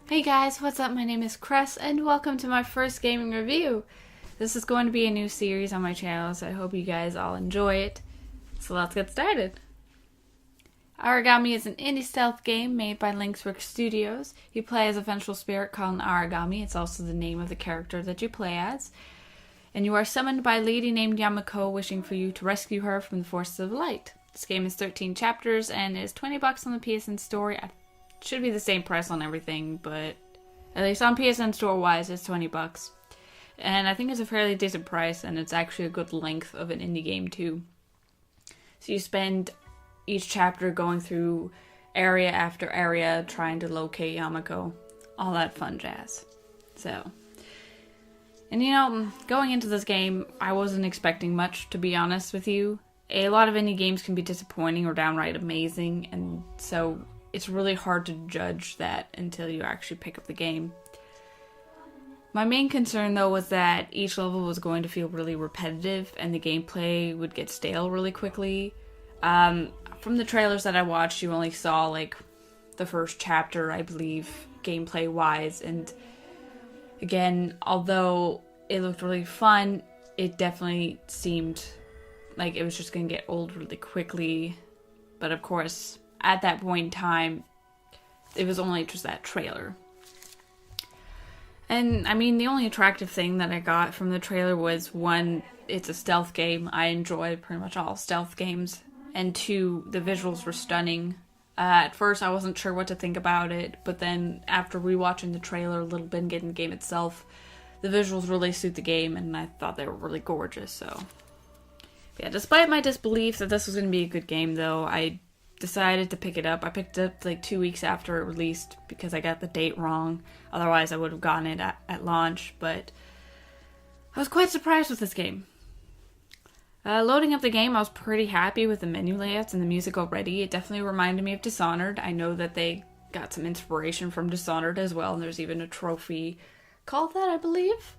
Hey guys, what's up? My name is Cress, and welcome to my first gaming review. This is going to be a new series on my channel, so I hope you guys all enjoy it. So let's get started. Aragami is an indie stealth game made by Lynxworks Studios. You play as a vengeful spirit called Aragami. It's also the name of the character that you play as. And you are summoned by a lady named Yamako wishing for you to rescue her from the forces of light. This game is 13 chapters and is $20 on the PSN Store. Should be the same price on everything, but at least on PSN Store wise, it's $20. And I think it's a fairly decent price, and it's actually a good length of an indie game too. So you spend each chapter going through area after area trying to locate Yamako. All that fun jazz. And going into this game, I wasn't expecting much, to be honest with you. A lot of indie games can be disappointing or downright amazing, and so it's really hard to judge that until you actually pick up the game. My main concern, though, was that each level was going to feel really repetitive and the gameplay would get stale really quickly. From the trailers that I watched, you only saw, the first chapter, I believe, gameplay-wise. And again, although it looked really fun, it definitely seemed like it was just going to get old really quickly. But of course, at that point in time, it was only just that trailer. And, the only attractive thing that I got from the trailer was, one, it's a stealth game. I enjoy pretty much all stealth games. And two, the visuals were stunning. At first, I wasn't sure what to think about it, but then after rewatching the trailer a little bit and getting the game itself, the visuals really suit the game, and I thought they were really gorgeous, so. Yeah, despite my disbelief that this was going to be a good game, though, I decided to pick it up. I picked it up 2 weeks after it released because I got the date wrong. Otherwise, I would have gotten it at launch, but I was quite surprised with this game. Loading up the game, I was pretty happy with the menu layouts and the music already. It definitely reminded me of Dishonored. I know that they got some inspiration from Dishonored as well, and there's even a trophy called that, I believe.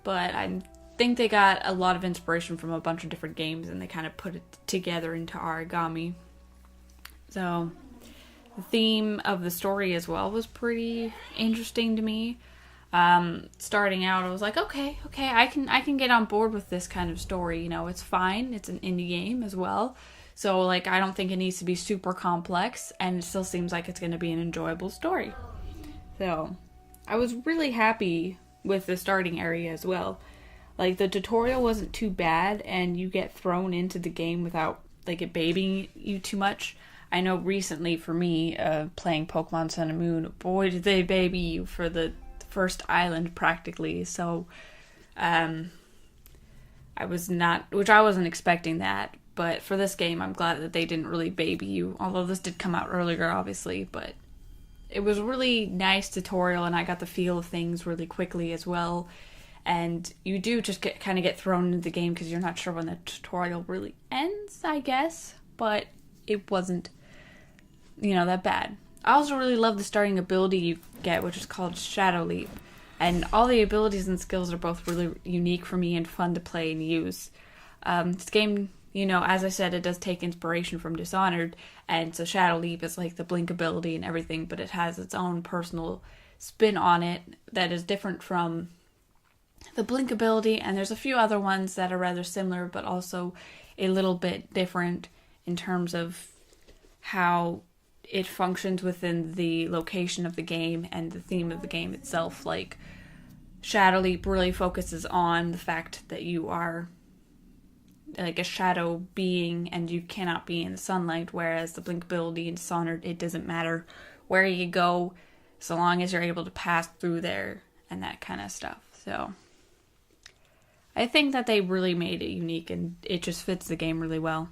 But I think they got a lot of inspiration from a bunch of different games, and they kind of put it together into Aragami. So, the theme of the story as well was pretty interesting to me. Starting out, I was like, okay, I can get on board with this kind of story. It's fine. It's an indie game as well. So, I don't think it needs to be super complex, and it still seems like it's going to be an enjoyable story. So, I was really happy with the starting area as well. The tutorial wasn't too bad, and you get thrown into the game without, it babying you too much. I know recently for me, playing Pokemon Sun and Moon, boy did they baby you for the first island practically, so I wasn't expecting that, but for this game I'm glad that they didn't really baby you, although this did come out earlier obviously, but it was a really nice tutorial and I got the feel of things really quickly as well, and you do just get thrown into the game because you're not sure when the tutorial really ends, I guess, but it wasn't that bad. I also really love the starting ability you get, which is called Shadow Leap. And all the abilities and skills are both really unique for me and fun to play and use. This game, as I said, it does take inspiration from Dishonored. And so Shadow Leap is like the blink ability and everything, but it has its own personal spin on it that is different from the blink ability. And there's a few other ones that are rather similar, but also a little bit different in terms of how it functions within the location of the game and the theme of the game itself. Shadow Leap really focuses on the fact that you are a shadow being and you cannot be in the sunlight, whereas the blink ability in Dishonored, it doesn't matter where you go so long as you're able to pass through there and that kind of stuff. So I think that they really made it unique and it just fits the game really well.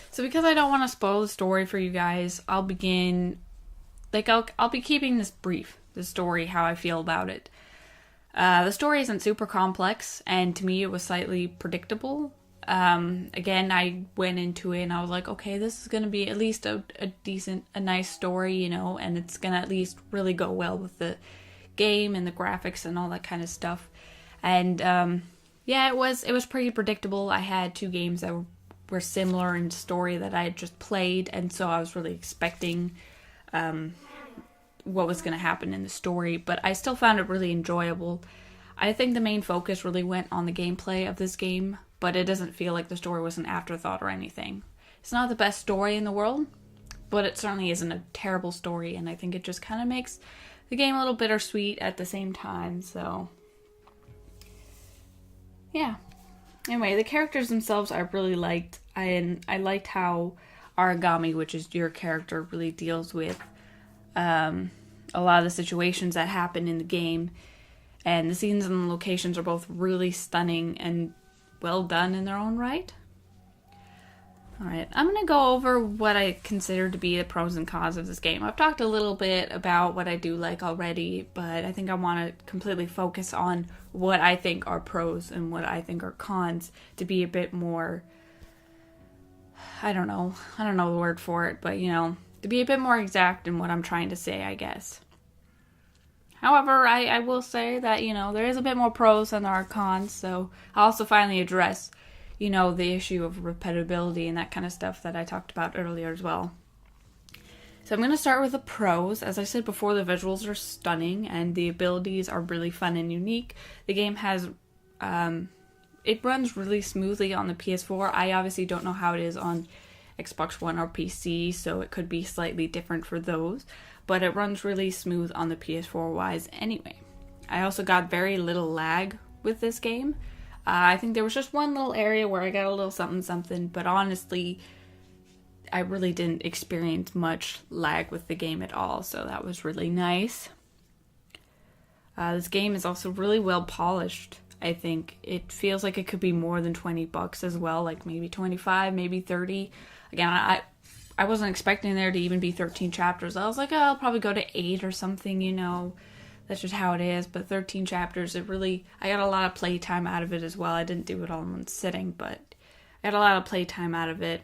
So because I don't want to spoil the story for you guys, I'll begin, I'll be keeping this brief, the story, how I feel about it. The story isn't super complex, and to me it was slightly predictable. Again, I went into it and I was like, okay, this is going to be at least a nice story, and it's going to at least really go well with the game and the graphics and all that kind of stuff. And, it was pretty predictable. I had two games that were similar in story that I had just played, and so I was really expecting what was going to happen in the story, but I still found it really enjoyable. I think the main focus really went on the gameplay of this game, but it doesn't feel like the story was an afterthought or anything. It's not the best story in the world, but it certainly isn't a terrible story, and I think it just kind of makes the game a little bittersweet at the same time, so yeah. Anyway, the characters themselves I really liked. I liked how Aragami, which is your character, really deals with a lot of the situations that happen in the game. And the scenes and the locations are both really stunning and well done in their own right. Alright, I'm going to go over what I consider to be the pros and cons of this game. I've talked a little bit about what I do like already, but I think I want to completely focus on what I think are pros and what I think are cons to be a bit more, I don't know the word for it, but to be a bit more exact in what I'm trying to say, I guess. However, I will say that, there is a bit more pros than there are cons, so I'll also finally address the issue of repetibility and that kind of stuff that I talked about earlier as well. So I'm going to start with the pros. As I said before, the visuals are stunning and the abilities are really fun and unique. The game has, it runs really smoothly on the PS4. I obviously don't know how it is on Xbox One or PC, so it could be slightly different for those, but it runs really smooth on the PS4 wise anyway. I also got very little lag with this game. I think there was just one little area where I got a little something, but honestly, I really didn't experience much lag with the game at all, so that was really nice. This game is also really well polished. I think it feels like it could be more than $20 as well, like maybe 25, maybe 30. Again, I wasn't expecting there to even be 13 chapters. I was like, I'll probably go to 8 or something, That's just how it is, but 13 chapters, I got a lot of playtime out of it as well. I didn't do it all in one sitting, but I got a lot of playtime out of it.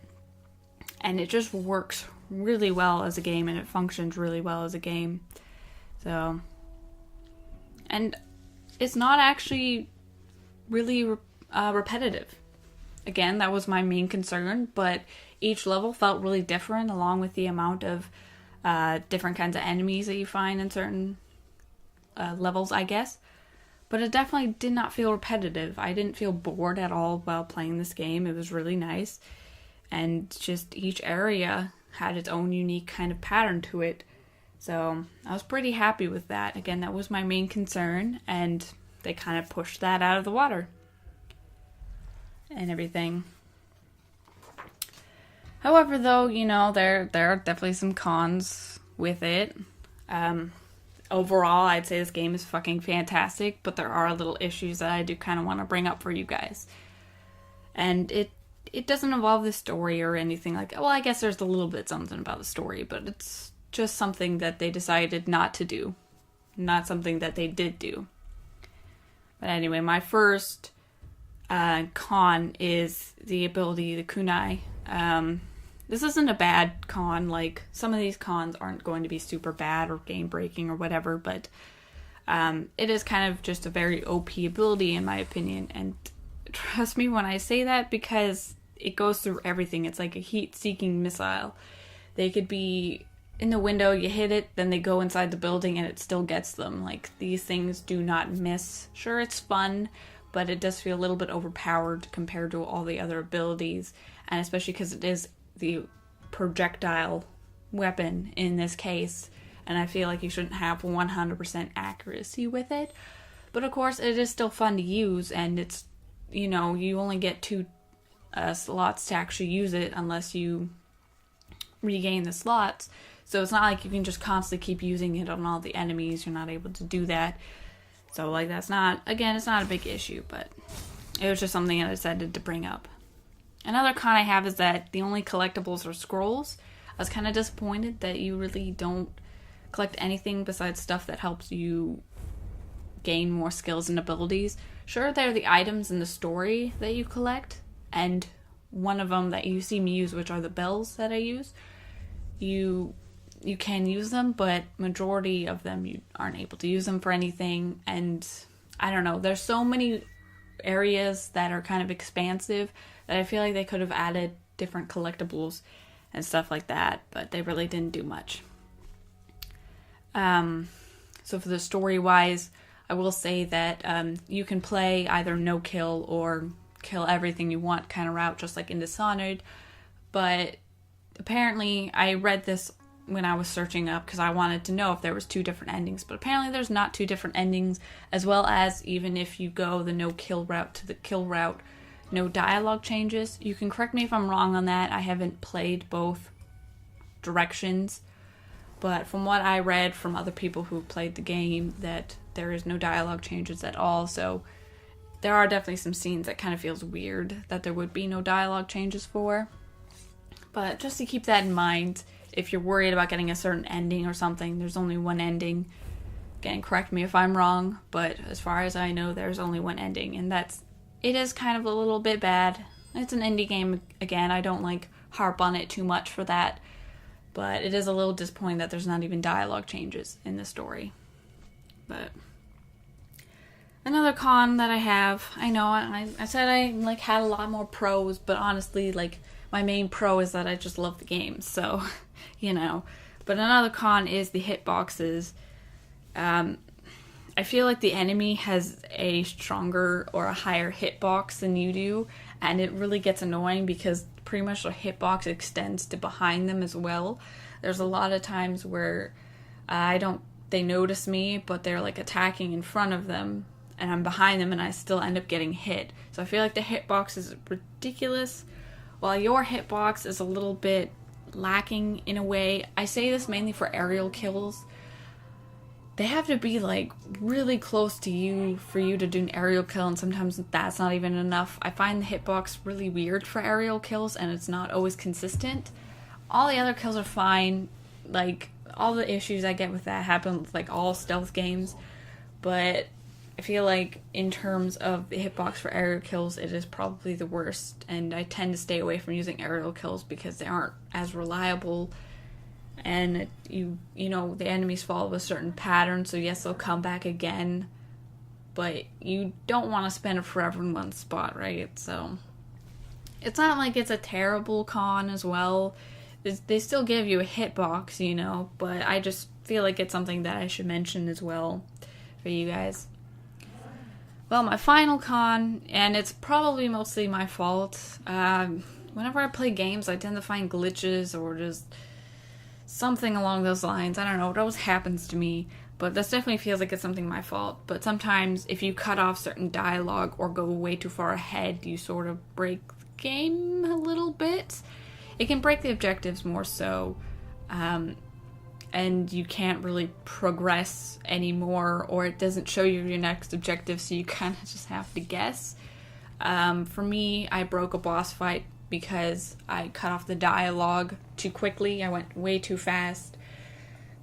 And it just works really well as a game, and it functions really well as a game. So, and it's not actually really repetitive. Again, that was my main concern, but each level felt really different, along with the amount of different kinds of enemies that you find in certain levels, I guess. But it definitely did not feel repetitive. I didn't feel bored at all while playing this game. It was really nice. And just each area had its own unique kind of pattern to it. So I was pretty happy with that. Again, that was my main concern, and they kind of pushed that out of the water and everything. However, though, there are definitely some cons with it. Overall, I'd say this game is fucking fantastic, but there are little issues that I do kind of want to bring up for you guys. And it doesn't involve the story or anything like that. Well, I guess there's a little bit something about the story, but it's just something that they decided not to do. Not something that they did do. But anyway, my first con is the ability, the kunai. This isn't a bad con. Like, some of these cons aren't going to be super bad or game breaking or whatever, but it is kind of just a very OP ability in my opinion. And trust me when I say that, because it goes through everything. It's like a heat-seeking missile. They could be in the window, you hit it, then they go inside the building and it still gets them. Like, these things do not miss. Sure, it's fun, but it does feel a little bit overpowered compared to all the other abilities, and especially because it is the projectile weapon in this case, and I feel like you shouldn't have 100% accuracy with it. But of course, it is still fun to use, and it's, you only get 2 slots to actually use it unless you regain the slots. So it's not like you can just constantly keep using it on all the enemies. You're not able to do that. So, like, it's not a big issue, but it was just something I decided to bring up. Another con I have is that the only collectibles are scrolls. I was kind of disappointed that you really don't collect anything besides stuff that helps you gain more skills and abilities. Sure, they're the items in the story that you collect, and one of them that you see me use, which are the bells that I use, you can use them, but majority of them you aren't able to use them for anything. And I don't know, there's so many areas that are kind of expansive that I feel like they could have added different collectibles and stuff like that, but they really didn't do much. So for the story-wise, I will say that you can play either no kill or kill everything you want kind of route, just like in Dishonored. But apparently, I read this when I was searching up because I wanted to know if there was 2 different endings. But apparently there's not 2 different endings, as well as even if you go the no kill route to the kill route, no dialogue changes. You can correct me if I'm wrong on that. I haven't played both directions. But from what I read from other people who played the game, that there is no dialogue changes at all. So there are definitely some scenes that kind of feels weird that there would be no dialogue changes for. But just to keep that in mind, if you're worried about getting a certain ending or something, there's only one ending. Again, correct me if I'm wrong, but as far as I know, there's only one ending. And it is kind of a little bit bad. It's an indie game, again, I don't harp on it too much for that. But it is a little disappointing that there's not even dialogue changes in the story. But another con that I have, I know I said I had a lot more pros, but honestly, my main pro is that I just love the game. So, But another con is the hitboxes. I feel like the enemy has a stronger or a higher hitbox than you do, and it really gets annoying because pretty much the hitbox extends to behind them as well. There's a lot of times where they notice me, but they're attacking in front of them, and I'm behind them, and I still end up getting hit. So I feel like the hitbox is ridiculous, while your hitbox is a little bit lacking in a way. I say this mainly for aerial kills. They have to be really close to you for you to do an aerial kill, and sometimes that's not even enough. I find the hitbox really weird for aerial kills, and it's not always consistent. All the other kills are fine. All the issues I get with that happen with all stealth games, but I feel like in terms of the hitbox for aerial kills, it is probably the worst, and I tend to stay away from using aerial kills because they aren't as reliable. And the enemies follow a certain pattern, so yes, they'll come back again, but you don't want to spend forever in one spot, right? So it's not like it's a terrible con as well. They still give you a hitbox, but I just feel like it's something that I should mention as well for you guys. Well, my final con, and it's probably mostly my fault, whenever I play games, I tend to find glitches or just something along those lines. I don't know, it always happens to me, but this definitely feels like it's something my fault. But sometimes if you cut off certain dialogue or go way too far ahead, you sort of break the game a little bit. It can break the objectives more so, and you can't really progress anymore, or it doesn't show you your next objective, so you kind of just have to guess. For me, I broke a boss fight because I cut off the dialogue too quickly. I went way too fast.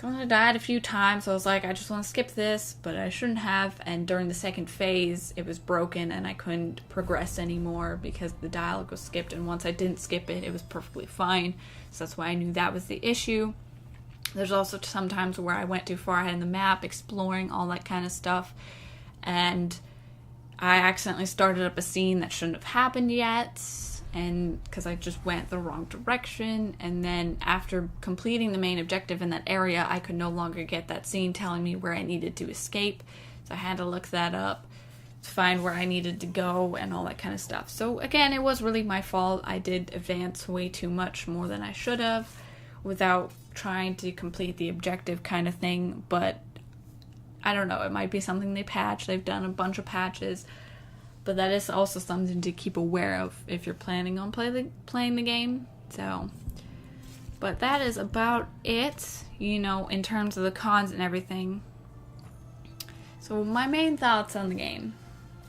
I died a few times, so I was like, I just want to skip this, but I shouldn't have. And during the second phase, it was broken and I couldn't progress anymore because the dialogue was skipped. And once I didn't skip it, it was perfectly fine. So that's why I knew that was the issue. There's also some times where I went too far ahead in the map, exploring all that kind of stuff, and I accidentally started up a scene that shouldn't have happened yet, and because I just went the wrong direction, and then after completing the main objective in that area, I could no longer get that scene telling me where I needed to escape, so I had to look that up to find where I needed to go and all that kind of stuff. So again, it was really my fault. I did advance way too much, more than I should have, without trying to complete the objective kind of thing, but I don't know, it might be something they patch. They've done a bunch of patches, but that is also something to keep aware of if you're planning on playing the game. So, but that is about it, in terms of the cons and everything. So my main thoughts on the game.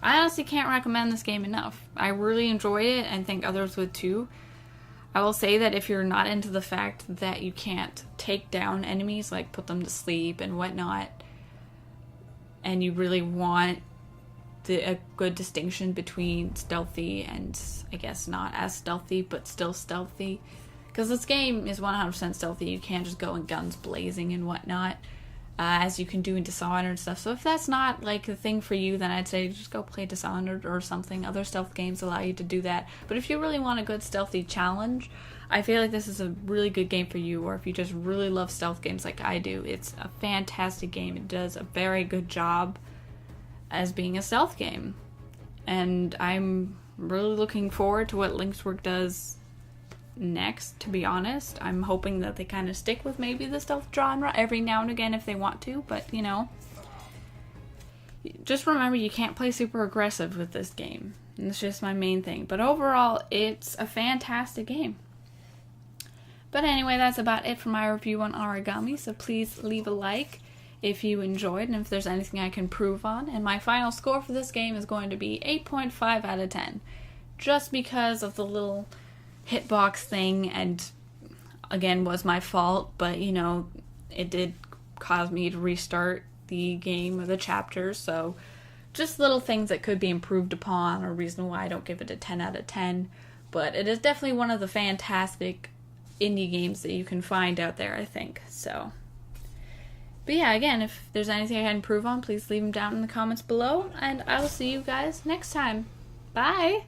I honestly can't recommend this game enough. I really enjoyed it and think others would too. I will say that if you're not into the fact that you can't take down enemies, put them to sleep and whatnot, and you really want a good distinction between stealthy and, I guess, not as stealthy, but still stealthy, because this game is 100% stealthy. You can't just go in guns blazing and whatnot, as you can do in Dishonored and stuff. So if that's not the thing for you, then I'd say just go play Dishonored or something. Other stealth games allow you to do that. But if you really want a good stealthy challenge, I feel like this is a really good game for you, or if you just really love stealth games like I do, it's a fantastic game. It does a very good job as being a stealth game. And I'm really looking forward to what Link's Work does next, to be honest. I'm hoping that they kind of stick with maybe the stealth genre every now and again if they want to, but you know, just remember you can't play super aggressive with this game. And it's just my main thing. But overall, it's a fantastic game. But anyway, that's about it for my review on Aragami, so please leave a like if you enjoyed and if there's anything I can improve on. And my final score for this game is going to be 8.5 out of 10. Just because of the little hitbox thing, and again, was my fault, but you know, it did cause me to restart the game or the chapters, so just little things that could be improved upon, or reason why I don't give it a 10 out of 10. But it is definitely one of the fantastic indie games that you can find out there, I think. So, but yeah, again, if there's anything I can improve on, please leave them down in the comments below, and I will see you guys next time. Bye!